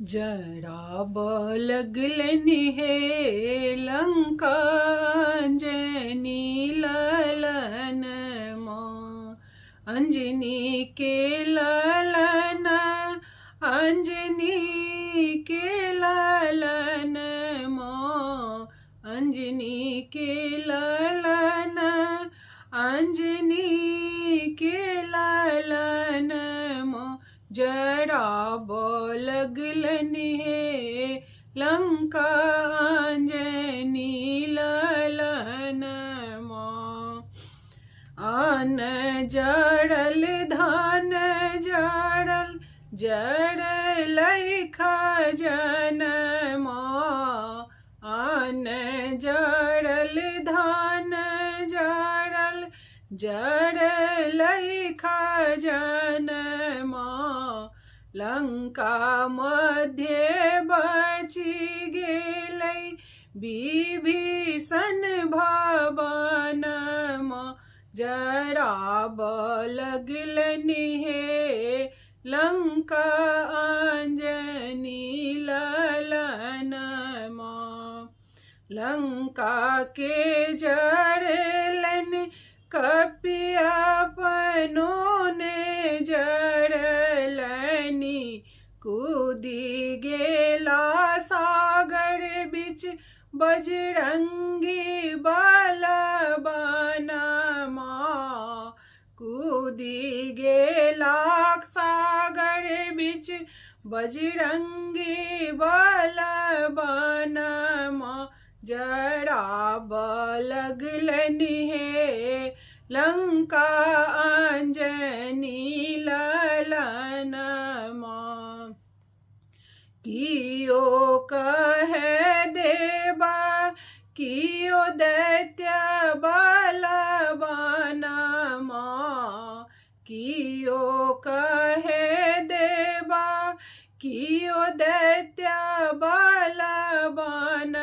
जरा लगलनि हे लंका अंजनी ललन माँ। अंजनी के ललन अंजनी के ललन माँ। अंजनी के ललन अंजनी के ललन माँ। जरा लगलनि हे लंका अंजनी ललन माँ। आन जड़ल धान जड़ल जड़लै खजन माँ। आन जड़ल धान जड़ल जड़लै खजन माँ। लंका मध्य बचि गेलै विभीषण भवन माँ। जरा लगलनि हे लंका अंजनी ललन माँ। लंका के जड़लनि कपि अपनों ने जड़लनि। कूदि गेला सागर बिच बजरंगी बलवान माँ। कूदि गेला सागर बिच बजरंगी बलवान माँ। जरा लगलनि हे लंका अंजनी ललन माँ। कियो कहे देबा कियो दैत्य बलवान माँ। कियो कहे देबा कियो दैत्य बलवान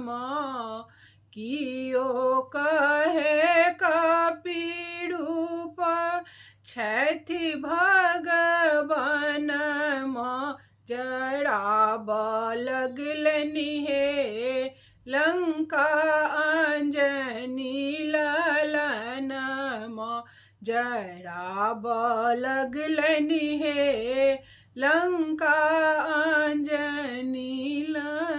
माँ। कियो कहे कपि रूप छथि भगवान माँ। जरा लगलनि हे लंका अंजनी ललन माँ। जरा लगलनि हे लंका अंजनी ललन।